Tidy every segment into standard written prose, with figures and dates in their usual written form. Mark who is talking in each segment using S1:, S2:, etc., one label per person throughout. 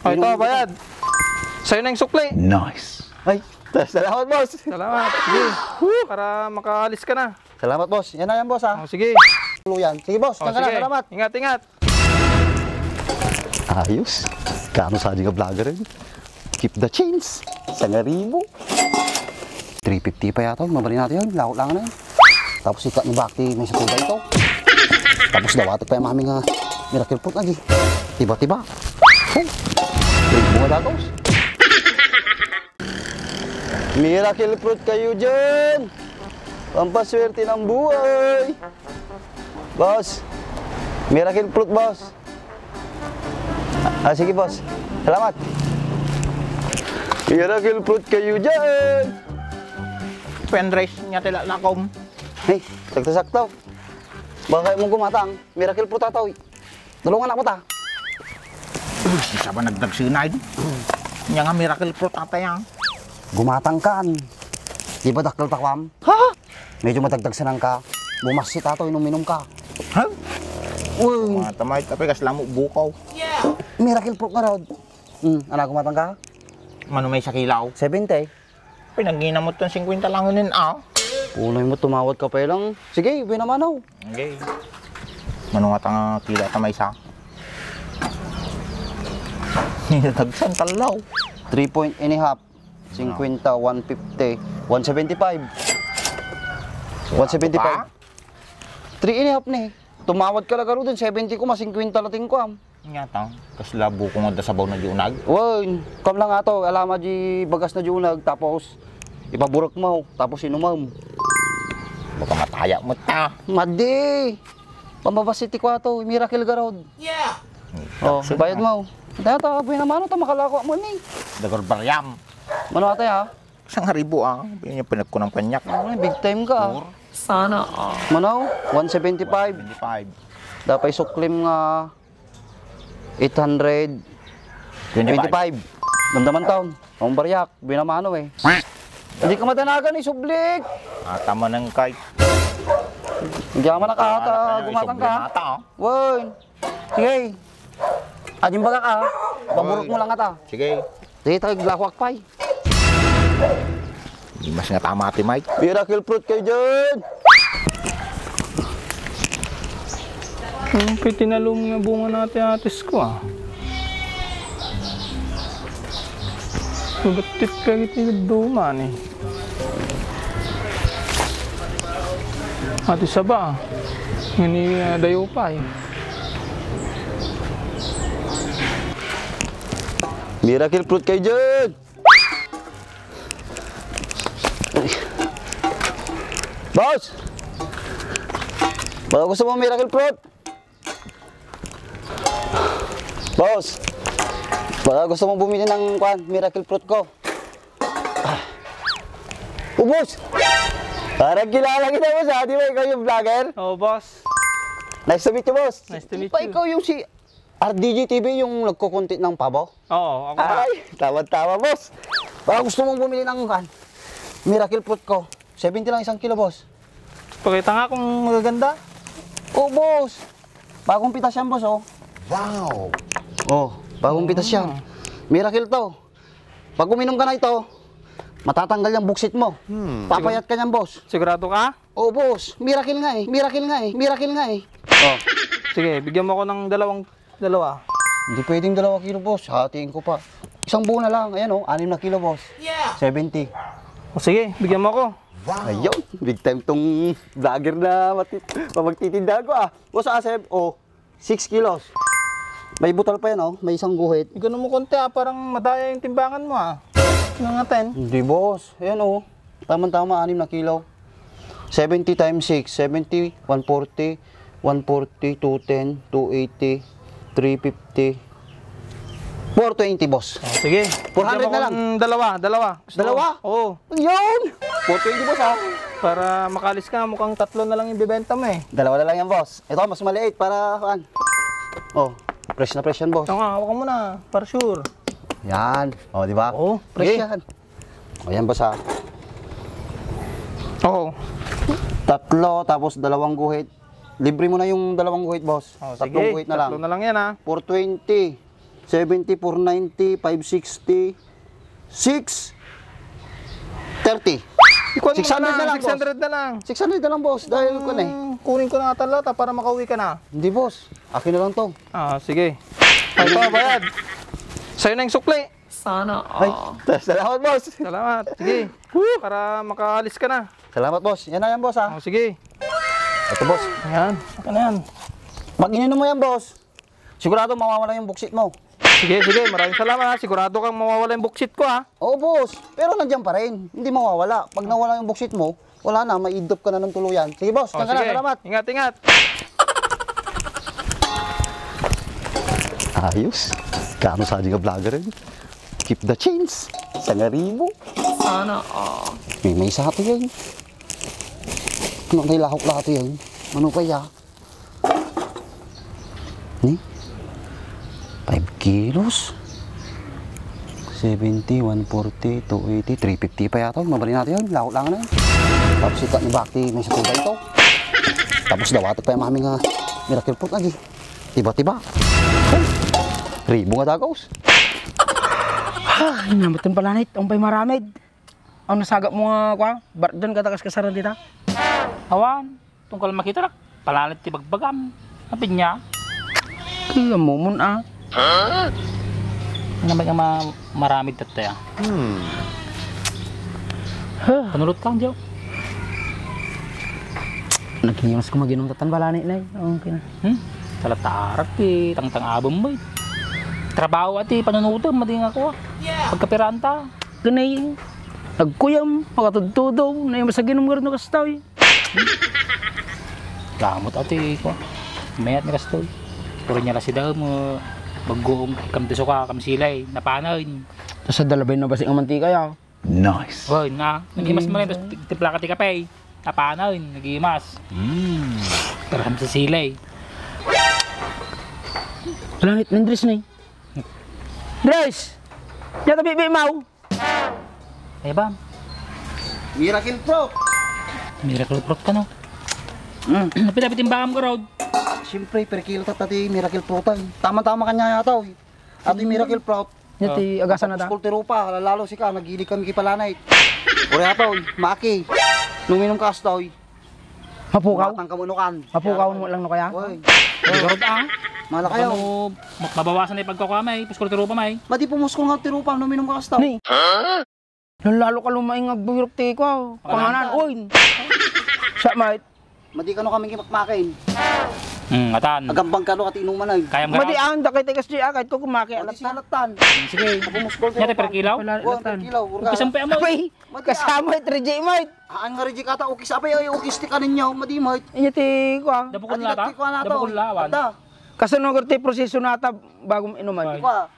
S1: Oh, ito, bayad. Sa'yo na yung sukli.
S2: Nice.
S3: Ay, salamat, boss.
S1: Salamat. Sige. Para makaalis ka na.
S3: Salamat, boss. Yan na yan, boss, ha.
S1: Oh, sige.
S3: Yan. Sige, boss.
S1: Oh,
S3: Diyan ka na.
S1: sige.
S3: Salamat.
S1: Ingat, ingat.
S3: Ayos. Kano sa ating vlogger rin. Keep the change. 1,000. 350 pa yata. Mabali natin yun. Lakot lang na yun. Tapos ikat ni Bakti. May satuba ito. Tapos dawatik pa yung maming miracle fruit lagi. Tiba-tiba. Oh. Bunga datos. Miracle fruit kayo dyan. Pampaswerte ng buhay. Boss. Miracle fruit, boss. Sige, boss. Salamat. Miracle fruit kayo dyan.
S1: Penrace niya tila lakom.
S3: Hey, sakto-sakto. Baka mong gumatang. Miracle fruit ataw. Tulungan ako ta.
S1: Isa ba nagdagsinay? Niya nga miracle fruit ata yan.
S3: Gumatang kan. Di ba daktal takwam?
S1: Ha?
S3: Medyo matagdag sanang ka. Bumasit ato, inom-inom ka.
S1: Ha?
S3: Uy,
S1: Mga tamay, tapi kas lamok bukaw.
S3: miracle fruit nga raw. Anak, gumatang ka?
S1: Mano may sakilaw.
S3: 70.
S1: Pinagginamot tong 50 lang yun ah.
S3: Unay mo, tumawad ka pa lang. Sige, binamanaw.
S1: Okay. Mano nga tanga kila tamay sa. Ninatagsan talaw.
S3: 3 point and a half. 50, 150, 175. 175. 3 and a half ni. Tumawad ka lang rin dun. 70 ko, mas 50 lating ko am.
S1: Nyata, kas labo ko nga da sabaw na diunag.
S3: Woy, kam lang ato. Alama di bagas na diunag. Tapos, ipaburok mo. Tapos inumam.
S1: Baka mataya mo ta.
S3: Madi! Pambabasiti ko ato. Miracle garod.
S1: Yeah.
S3: Oh, bayad mo. Dahil ito, binamano ito. Makalako mo ni.
S1: Dagar baryam.
S3: Mano ate ha?
S1: Isang haribo ah. Pinag ko ng panyak.
S3: Ay, big time ka.
S4: Sana
S3: Mano? 175.
S1: 25.
S3: Dapat suklim nga 825. 25. Damdaman taon. Ang baryak. Binamano eh. Hindi ka matanagan eh, sublik.
S1: Tama ng kay.
S3: Hindi ka man nakahata. Gumatang ka. Woy. Sige. Ading baga ka. Paburok mo lang ata.
S1: Sige.
S3: Sige, taglakwak pa eh.
S1: Hindi mas nga tama ati Mike.
S3: Miracle fruit kayo dyan.
S1: Pitinalom nga bunga natin atis ko ah. Subatit ka duman eh. Atis ba? Ngani dayo pa eh.
S3: Miracle fruit kayo dyan. Boss! Baka gusto mo miracle fruit? Boss! Baka gusto mo bumili ng miracle fruit ko? Boss! Parang kilala kita, boss, ha? Di ba ikaw yung vlogger?
S1: Oh boss.
S3: Nice to meet you, boss.
S1: Nice to meet
S3: Di ba
S1: you.
S3: ikaw yung si RDG TV, yung nagko-content ng pabo?
S1: Oo, ako nga.
S3: Ay, tawad-tawa, boss. Baka gusto mong bumili ng miracle fruit ko. 70 lang 1 kilo, boss.
S1: Pakita nga kung magaganda.
S3: Oh, boss. Bagong pitas yan, boss, oh.
S2: Wow.
S3: Oh, bagong pitas yan. Miracle to. Pag uminom ka na ito, matatanggal yung buksit mo. Papayat ka niyan, boss.
S1: Sigurado ka?
S3: Oh, boss. Miracle nga eh. Miracle nga eh. Miracle nga eh. Oh.
S1: Sige, bigyan mo ako ng dalawa.
S3: Hindi pwedeng 2 kilo, boss. Hatiin ko pa. 1 buo na lang. Ayan, oh. 6 na kilo, boss. Yeah. 70.
S1: O sige, bigyan mo ako.
S3: Ayun, big time tong vlogger na magtitinda ko ah. Boss, asep, oh, 6 kilos. May butal pa yan, oh. May 1 guhit.
S1: Ikaw mo konti ah, parang madaya yung timbangan mo ah. Nangaten.
S3: Hindi, boss. Ayan, oh. Tama-tama, 6 na kilo. 70 times 6, 70, 140, 140, 210, 280, 350, 420, boss.
S1: Oh, sige.
S3: 400 na lang.
S1: Dalawa. Gusto
S3: Dalawa?
S1: mo? Oo.
S3: Yun! 420, boss, ha?
S1: Para makalis ka, mukhang 3 na lang yung bibenta mo eh.
S3: 2 na lang yan, boss. Ito, mas maliit para, oh, fresh na fresh yan, boss.
S1: Ito nga, hawakan mo na. Para sure.
S3: Yan. O, di ba?
S1: Oo,
S3: Fresh
S1: sige.
S3: yan. O, yan, boss, ha?
S1: Oo.
S3: 3, tapos 2 guhit. Libre mo na yung 2 guhit, boss.
S1: Oh,
S3: 3
S1: sige.
S3: guhit na lang.
S1: 3 na lang yan ah.
S3: 420. 70, 490, 560, 630. 600 na lang,
S1: 600 na lang.
S3: 600 na lang, boss. Dahil ko na eh.
S1: Kunin ko na talata para makauwi ka na.
S3: Hindi, boss. Akin na lang to.
S1: Ah, sige. Ay, pa, bayad. Sa'yo na yung sukli.
S3: Ay, salamat, boss.
S1: Salamat. Sige. Para makaalis ka na.
S3: Salamat, boss. Yan na yan, boss, ha.
S1: Oh, sige.
S3: Ito, boss.
S1: Ayan. Saka na yan.
S3: Pag ininom mo yan, boss, sigurado mawawala yung buksit mo.
S1: Sige, sige. Maraming salamat ha. Sigurado kang mawawala yung bookshit ko ha.
S3: Oo, boss. Pero nandiyan pa rin. Hindi mawawala. Pag nawala yung buksit mo, wala na. Maidop ka na ng tuluyan. Sige, boss.
S1: Oh,
S3: Kaya na.
S1: sige.
S3: Salamat.
S1: Ingat, ingat.
S3: Ayos. Kano sa ating vlogger rin. Keep the change. 1,000.
S2: Sana
S3: May isa ito yan. Ano tayo lahok-lahat yan? Ano kaya? Ni? 5 kilos. 70, 140, 280, 350 pa yata. Mabali natin yun. Lahok lang na yun. Tapos ikat ni Bakti may sa tuba ito. Tapos dawatot pa yung maming miracle fruit lagi. Tiba-tiba. Ribo nga dagos.
S2: Ay, namatun pala nit. Ang pa'y maramid. Ang nasagap mo nga kwa. Bardan ka takas kasaran dita.
S4: Awan, tungkol makita rak, palalit ti bagbagam. Napin niya,
S2: Kaya mo mun ah.
S4: nga may maramid tataya. Panulot ka, Joe.
S2: Naghimas ko maginom tatan balanit na okay na.
S4: Talatarak ti, tangtang abom mo. Trabaho ati, panunutom, mading ako. Pagkapiranta.
S2: Ganay. Nagkuyam, makatudtudaw, na yung masaginom nga rin na kastaw.
S4: Lamot ati ko. Mayat ni kastoy. Puro niya lasi daw mo. Baggoong kamtiso ka, kamsilay, napanain.
S2: Tapos sa dalabay na basing ang mantika ya.
S3: Nice.
S4: Hoy, na, nagimas mo rin, tapos tipla ka ti kapay. Napanain, nagimas. Tarham sa silay.
S2: Balanit, nandres na Dres! Yata bibi mau.
S4: Ay ba,
S3: Miracle fruit.
S4: miracle fruit ka no? Napit-apit yung bakam ko, Rod.
S3: Siyempre, per kilo tatati miracle fruit ay. Tama-tama kanya yata oy. At yung miracle fruit,
S2: Yati agasan na ta.
S3: skultiro pa, lalo si ka, nagili kami kipalanay. Uri yata oy, maki. Luminom ka hasta oy.
S2: Mapukaw?
S3: Matang kamunukan.
S2: Mapukaw mo lang no kaya?
S3: Oy,
S4: Hindi ka, Rod,
S3: mala kayo.
S4: Ano, mabawasan na yung pagkakamay, paskultiro pa may.
S3: Madi pumuskol nga tiro pa, luminom ka hasta.
S2: Ni. Lalo ka lumaing nga bumirukti ko. Panganan, oy. Sa mait.
S3: Madi ka no kami kimakmakin.
S4: Atan.
S3: Agambang ka no at inuman ay.
S4: Kayam ka,
S2: Madi
S4: Rod.
S2: ang dakay tekas di akit ko kumaki
S3: Madi
S2: alatan.
S3: sinalatan.
S4: Sige.
S3: Pumuskol tiro
S4: Nyate per
S3: pa.
S4: kilaw.
S2: Wala
S3: Wow, per
S2: alatan.
S3: kilo. Urga.
S4: Kasampi mo.
S2: Ay, kasama it reje mait.
S3: Ang nga rejik ata, ukis apay ay ukis ti ka ninyo, madi mo.
S2: Yati ko ah.
S4: Dabukon lata. Dabukon lawan.
S3: Ada.
S2: Kasano gerti proseso nata bago inuman.
S3: Kwa,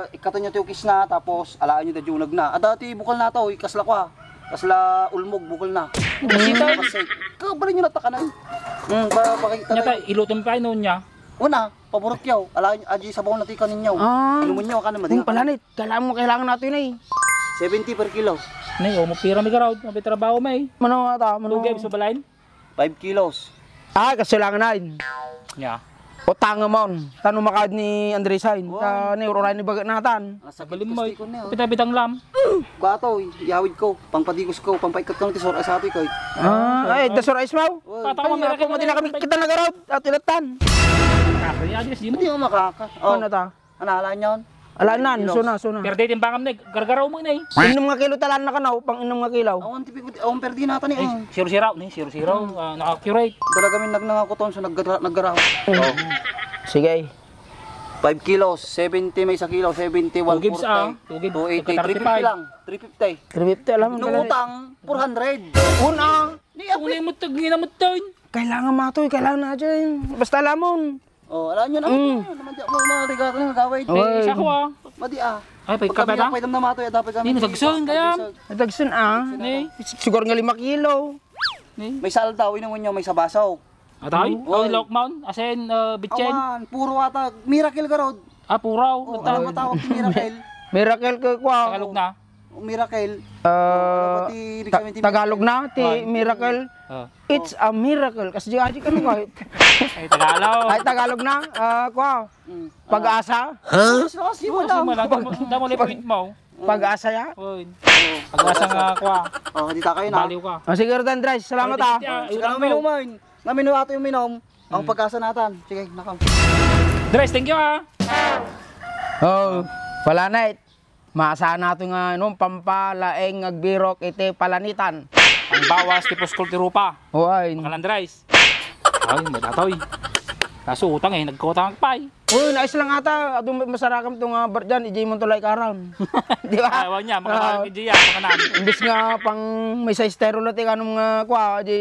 S3: ikato nyo ti ukis na, tapos alaan nyo da junag na. Ada ti bukal na to, ikasla kwa. Kasla ulmog, bukal na.
S4: Kasita.
S3: Kabalin nyo na takanan. Pakikita
S4: Nyata,
S3: na.
S4: ilutom pa noon niya.
S3: Una, paborot yaw. Alaan nyo, aji sabaw na ti ka ninyo.
S2: Ah.
S3: Inuman nyo, kanan
S2: Kung
S3: madinga.
S2: palanit, kailangan natin eh.
S3: 70 per kilo.
S4: Nay, mapira mi ka, Rod. Mapitrabaho may.
S2: Mano ata, mano.
S4: Tugay sa balain.
S3: 5 kilos.
S2: Ah, kailangan natin.
S4: Nya.
S2: O tanga mon. Tanong makad ni Andresain. Ta ni uray ni bagat natan.
S3: Nasa
S4: Balim mo.
S3: ko niya.
S4: Pitang lam.
S3: Kwa to, yawid ko, pangpadigos ko, pampaikat ko ng tisor sa ati ko.
S2: Ah, ay dasor ice mau.
S4: Patama mi
S2: Ako mo din na kami kita nagarod at ilatan.
S4: Kaso ya, Diyos, di mo.
S3: Hindi mo makaka. Oh,
S2: Ano ta?
S3: analaan yun?
S2: Alanan, suna.
S4: Pero dito yung bakam na, gargaraw mo na eh.
S2: Inom nga kilo talan na kanaw, pang inom nga kilaw.
S3: Awan tipik, awan perdi nata ni.
S4: Zero-zero, ni zero-zero. Naka-accurate.
S3: Dala kami nagnangakuton so naggaraw.
S2: Sige.
S3: 5 kilos, 70 may 1 kilo, 70, 140.
S4: Two gives,
S3: 280, 350 lang, 350.
S2: 350 alam mo
S3: Nung
S2: pala.
S3: utang, 400.
S2: Una,
S4: Kung na mo tagin na mo tayo.
S2: kailangan matoy, kailangan na dyan. Basta lamon.
S3: Oh, alam nyo naman. Naman di mo mga regalo ng gawin.
S4: May isa ko ah.
S3: Madi ah.
S4: Ay, pay
S3: Pag kami
S4: kapeta.
S3: pwedeng na matoy, dapat kami.
S4: Hindi, nagagsun, kaya.
S2: Natagsun ah.
S4: Ni.
S2: Siguro nga 5 kilo.
S3: May saldaw, inuman nyo, may sabasaw.
S4: Atay? Oh, Lockmount. Asen, Bitchen.
S3: Awan, puro ata, miracle ka rod.
S4: Puraw.
S3: Oh, alam mo tawag si miracle.
S2: Miracle ka kwa.
S4: Tagalog na.
S3: Miracle. Pati
S2: Tagalog na, ti miracle.
S4: Oh.
S2: It's a miracle. Kasi di aji ka nung kahit.
S4: Ay, Tagalog.
S2: Ay, Tagalog na. Kwa, pag-asa.
S4: Simula, damo lipit mo.
S2: Pag-asa ya.
S4: Oy. Pag-asa nga kwa.
S3: Oh, hindi ta kayo na.
S4: Baliw ka.
S2: Sige, Rodan Dres. Salamat ah.
S3: Sige, minuman. Namino ato yung minom. Ang pag-asa natin. Sige, nakam.
S4: Dres, thank you ah.
S2: Oh, pala na maasahan natin nga pampalaeng agbirok iti palanitan.
S4: Ang bawas tipos kultirupa.
S2: Uy.
S4: Makalandrais. Ay, may tatoy. Kaso utang nagkutang pay.
S2: Uy, nais lang ata. Adong masarakam itong Bardyan, ijay mo tulay karam. Di ba?
S4: Ayaw niya, makakalang kidya, makanan.
S2: Imbis nga pang may sa sterolate ka nung kwa, di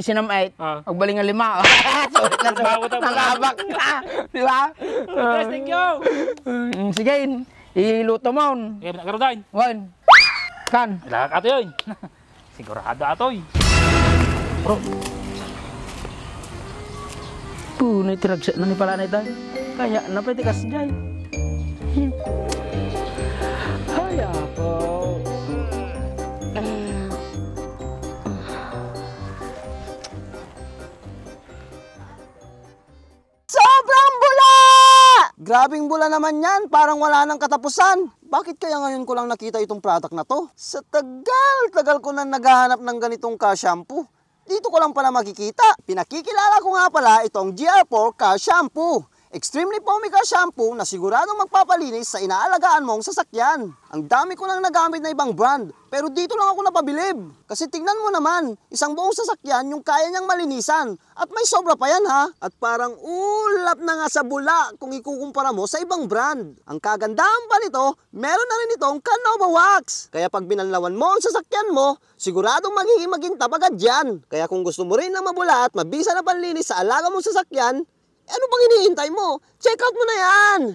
S2: sinam 8. Pagbaling nga 5. Sulit na ito. Nangabak na. Di ba?
S4: Dres, thank you.
S2: Sige, iluto mo.
S4: Kaya nagkaroon.
S2: Wan. Kan.
S4: Ilakak ato yun. Sigurado ato yun. Bro.
S2: Punay tiragsa na ni pala na ito. Kaya napiti kasi dyan. Ay, ako.
S3: Sobrang bula! Grabing bula naman yan, parang wala nang katapusan. Bakit kaya ngayon ko lang nakita itong product na to? Sa tagal ko na naghahanap ng ganitong ka-shampoo. Dito ko lang pala makikita. Pinakikilala ko nga pala itong GR4 ka-shampoo. Extremely foamy ka shampoo na siguradong magpapalinis sa inaalagaan mong sasakyan. Ang dami ko lang nagamit na ibang brand, pero dito lang ako napabilib. Kasi tingnan mo naman, isang buong sasakyan yung kaya niyang malinisan. At may sobra pa yan ha. At parang ulap na nga sa bula kung ikukumpara mo sa ibang brand. Ang kagandahan pa nito, meron na rin itong Canova Wax. Kaya pag binanlawan mo ang sasakyan mo, siguradong magiging tabagad yan. Kaya kung gusto mo rin na mabula at mabisa na panlinis sa alaga mong sasakyan, ano pang hinihintay mo? Check out mo na yan!